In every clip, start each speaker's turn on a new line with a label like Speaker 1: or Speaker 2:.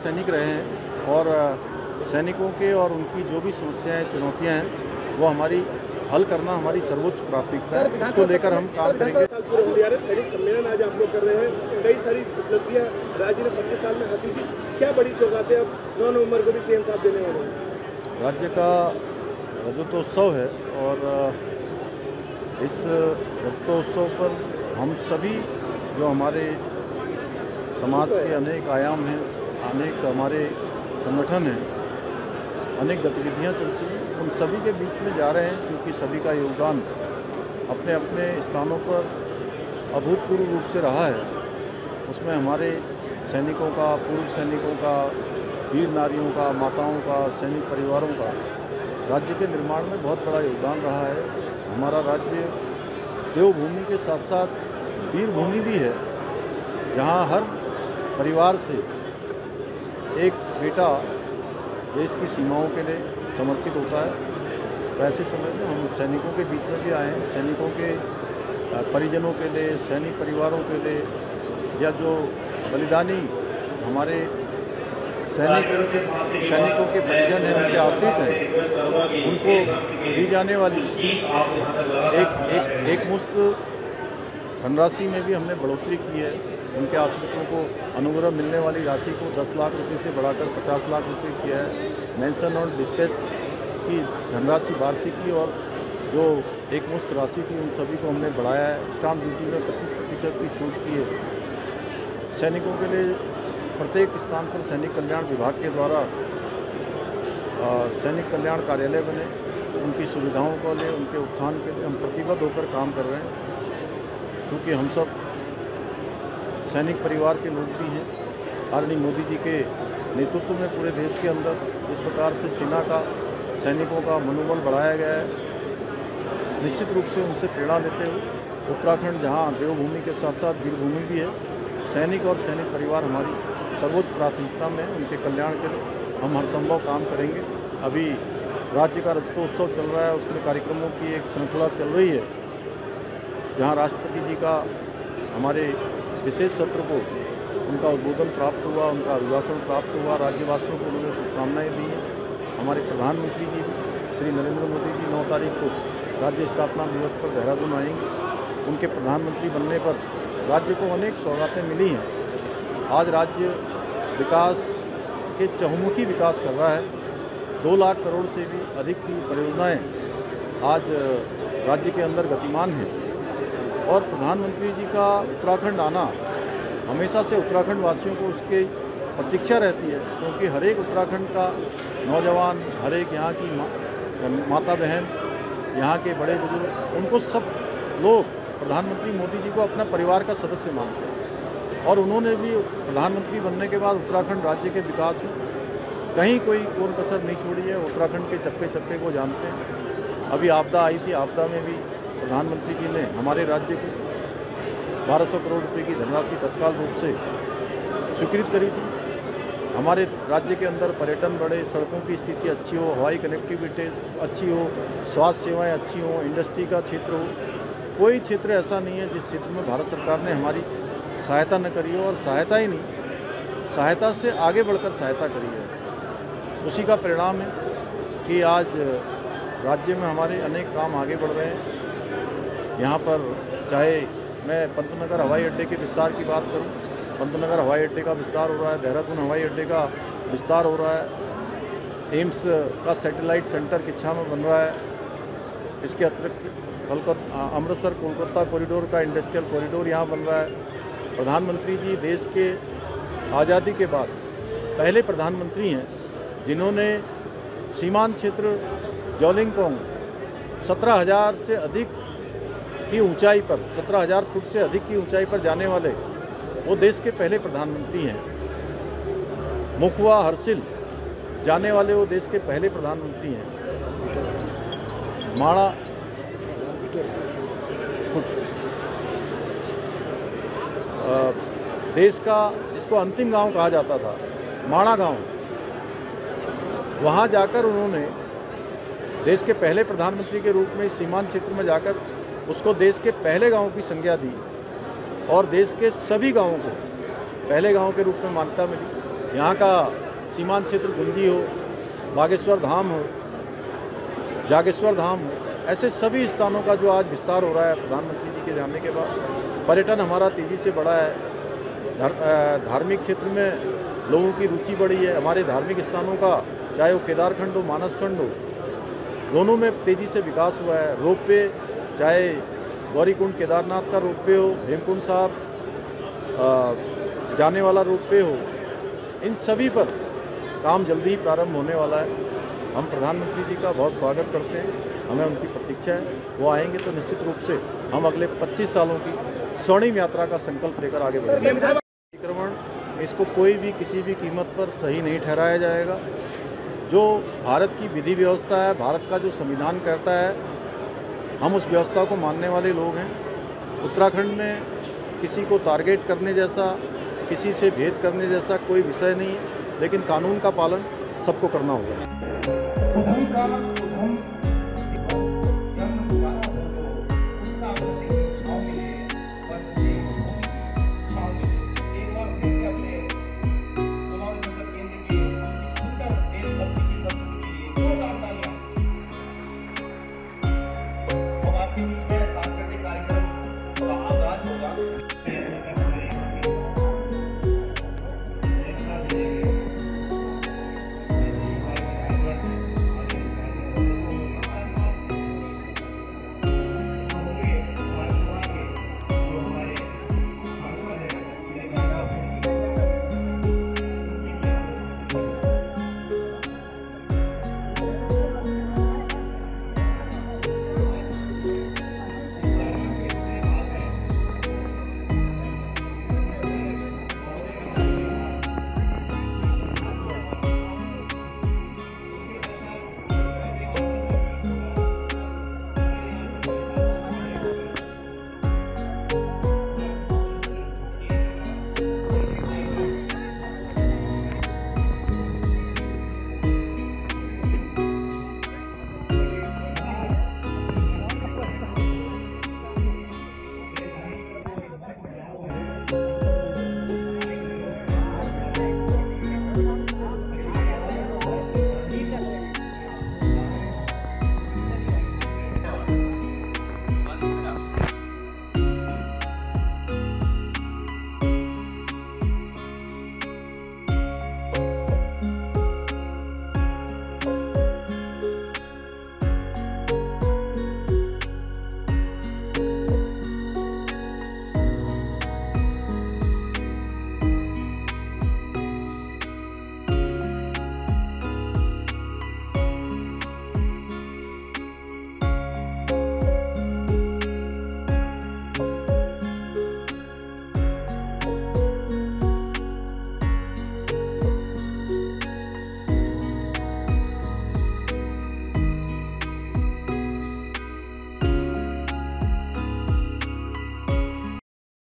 Speaker 1: सैनिक रहे हैं और सैनिकों के और उनकी जो भी समस्याएं चुनौतियां हैं वो हमारी हल करना हमारी सर्वोच्च प्राथमिकता है। इसको लेकर हम काम करेंगे।
Speaker 2: सैनिक सम्मेलन आज आप लोग कर रहे हैं, कई सारी उपलब्धियां राज्य ने 25 साल में हासिल की, क्या बड़ी सौगातें अब 9 नवंबर को भी सीएम साहब देने वाले हैं?
Speaker 1: राज्य का रजतोत्सव है और इस रजतोत्सव पर हम सभी जो हमारे समाज के अनेक आयाम हैं, अनेक हमारे संगठन हैं, अनेक गतिविधियां चलती हैं, उन सभी के बीच में जा रहे हैं क्योंकि सभी का योगदान अपने अपने स्थानों पर अभूतपूर्व रूप से रहा है। उसमें हमारे सैनिकों का, पूर्व सैनिकों का, वीर नारियों का, माताओं का, सैनिक परिवारों का राज्य के निर्माण में बहुत बड़ा योगदान रहा है। हमारा राज्य देवभूमि के साथ साथ वीर भूमि भी है, जहाँ हर परिवार से एक बेटा देश की सीमाओं के लिए समर्पित होता है। तो ऐसे समय में हम सैनिकों के बीच में भी आए हैं, सैनिकों के परिजनों के लिए, सैनिक परिवारों के लिए, या जो बलिदानी हमारे सैनिकों के परिजन हैं, उनके आश्रित हैं, उनको दी जाने वाली एक मुश्त धनराशि में भी हमने बढ़ोतरी की है। उनके आश्रितों को अनुग्रह मिलने वाली राशि को 10 लाख रुपये से बढ़ाकर 50 लाख रुपये किया है। मेंशन और डिस्पैच की धनराशि वार्षिक की और जो एक मुश्त राशि थी उन सभी को हमने बढ़ाया है। स्टाम्प ड्यूटी में 25% की छूट की है। सैनिकों के लिए प्रत्येक स्थान पर सैनिक कल्याण विभाग के द्वारा सैनिक कल्याण कार्यालय बने, उनकी सुविधाओं को लिए, उनके उत्थान के लिए हम प्रतिबद्ध होकर काम कर रहे हैं। क्योंकि हम सब सैनिक परिवार के लोग भी हैं। आदरणीय मोदी जी के नेतृत्व में पूरे देश के अंदर इस प्रकार से सेना का, सैनिकों का मनोबल बढ़ाया गया है। निश्चित रूप से उनसे प्रेरणा लेते हुए उत्तराखंड, जहां देवभूमि के साथ साथ वीरभूमि भी है, सैनिक और सैनिक परिवार हमारी सर्वोच्च प्राथमिकता में है। उनके कल्याण के लिए हम हर संभव काम करेंगे। अभी राज्य का रजतोत्सव चल रहा है, उसमें कार्यक्रमों की एक श्रृंखला चल रही है, जहाँ राष्ट्रपति जी का हमारे विशेष सत्र को उनका उद्बोधन प्राप्त हुआ, उनका अभिभाषण प्राप्त हुआ। राज्यवासियों को उन्होंने शुभकामनाएँ दी हैं। हमारे प्रधानमंत्री जी श्री नरेंद्र मोदी जी 9 तारीख को राज्य स्थापना दिवस पर देहरादून आएंगे। उनके प्रधानमंत्री बनने पर राज्य को अनेक सौगातें मिली हैं। आज राज्य विकास के चहुमुखी विकास कर रहा है। 2 लाख करोड़ से भी अधिक की परियोजनाएँ आज राज्य के अंदर गतिमान हैं और प्रधानमंत्री जी का उत्तराखंड आना हमेशा से उत्तराखंड वासियों को उसकी प्रतीक्षा रहती है, क्योंकि हर एक उत्तराखंड का नौजवान, हर एक यहाँ की माता बहन, यहाँ के बड़े बुजुर्ग, उनको सब लोग प्रधानमंत्री मोदी जी को अपना परिवार का सदस्य मानते हैं। और उन्होंने भी प्रधानमंत्री बनने के बाद उत्तराखंड राज्य के विकास में कहीं कोई कोर कसर नहीं छोड़ी है। उत्तराखंड के चप्पे चप्पे को जानते हैं। अभी आपदा आई थी, आपदा में भी प्रधानमंत्री जी ने हमारे राज्य को 1200 करोड़ रुपए की धनराशि तत्काल रूप से स्वीकृत करी थी। हमारे राज्य के अंदर पर्यटन बढ़े, सड़कों की स्थिति अच्छी हो, हवाई कनेक्टिविटी अच्छी हो, स्वास्थ्य सेवाएं अच्छी हो, इंडस्ट्री का क्षेत्र हो। कोई क्षेत्र ऐसा नहीं है जिस क्षेत्र में भारत सरकार ने हमारी सहायता न करी हो, और सहायता ही नहीं, सहायता से आगे बढ़कर सहायता करी है। उसी का परिणाम है कि आज राज्य में हमारे अनेक काम आगे बढ़ रहे हैं। यहाँ पर चाहे मैं पंतनगर हवाई अड्डे के विस्तार की बात करूँ, पंतनगर हवाई अड्डे का विस्तार हो रहा है, देहरादून हवाई अड्डे का विस्तार हो रहा है, एम्स का सैटेलाइट सेंटर किच्छा में बन रहा है। इसके अतिरिक्त अमृतसर कोलकाता कॉरिडोर का इंडस्ट्रियल कॉरिडोर यहाँ बन रहा है। प्रधानमंत्री जी देश के आज़ादी के बाद पहले प्रधानमंत्री हैं जिन्होंने सीमांत क्षेत्र जोलिंगपोंग 17,000 से अधिक की ऊंचाई पर, 17,000 फुट से अधिक की ऊंचाई पर जाने वाले वो देश के पहले प्रधानमंत्री हैं। मुखवा हर्सिल जाने वाले वो देश के पहले प्रधानमंत्री हैं। माड़ा देश का जिसको अंतिम गांव कहा जाता था, माड़ा गांव, वहां जाकर उन्होंने देश के पहले प्रधानमंत्री के रूप में सीमांत क्षेत्र में जाकर उसको देश के पहले गांव की संज्ञा दी और देश के सभी गांवों को पहले गांव के रूप में मान्यता मिली। यहाँ का सीमांत क्षेत्र गुंजी हो, बागेश्वर धाम हो, जागेश्वर धाम हो, ऐसे सभी स्थानों का जो आज विस्तार हो रहा है प्रधानमंत्री जी के जाने के बाद, पर्यटन हमारा तेज़ी से बढ़ा है। धार्मिक क्षेत्र में लोगों की रुचि बढ़ी है। हमारे धार्मिक स्थानों का चाहे वो केदारखंड हो, मानसखंड हो, दोनों में तेज़ी से विकास हुआ है। रोपवे, चाहे गौरीकुंड केदारनाथ का रोपवे हो, हेमकुंड साहब जाने वाला रोपवे हो, इन सभी पर काम जल्दी ही प्रारंभ होने वाला है। हम प्रधानमंत्री जी का बहुत स्वागत करते हैं, हमें उनकी प्रतीक्षा है। वो आएंगे तो निश्चित रूप से हम अगले 25 सालों की स्वर्णिम यात्रा का संकल्प लेकर आगे बढ़ेंगे। अतिक्रमण इसको कोई भी किसी भी कीमत पर सही नहीं ठहराया जाएगा। जो भारत की विधि व्यवस्था है, भारत का जो संविधान कहता है, हम उस व्यवस्था को मानने वाले लोग हैं। उत्तराखंड में किसी को टारगेट करने जैसा, किसी से भेद करने जैसा कोई विषय नहीं है, लेकिन कानून का पालन सबको करना होगा।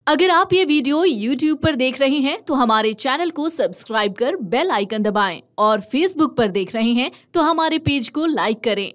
Speaker 3: अगर आप ये वीडियो YouTube पर देख रहे हैं तो हमारे चैनल को सब्सक्राइब कर बेल आइकन दबाएं और Facebook पर देख रहे हैं तो हमारे पेज को लाइक करें।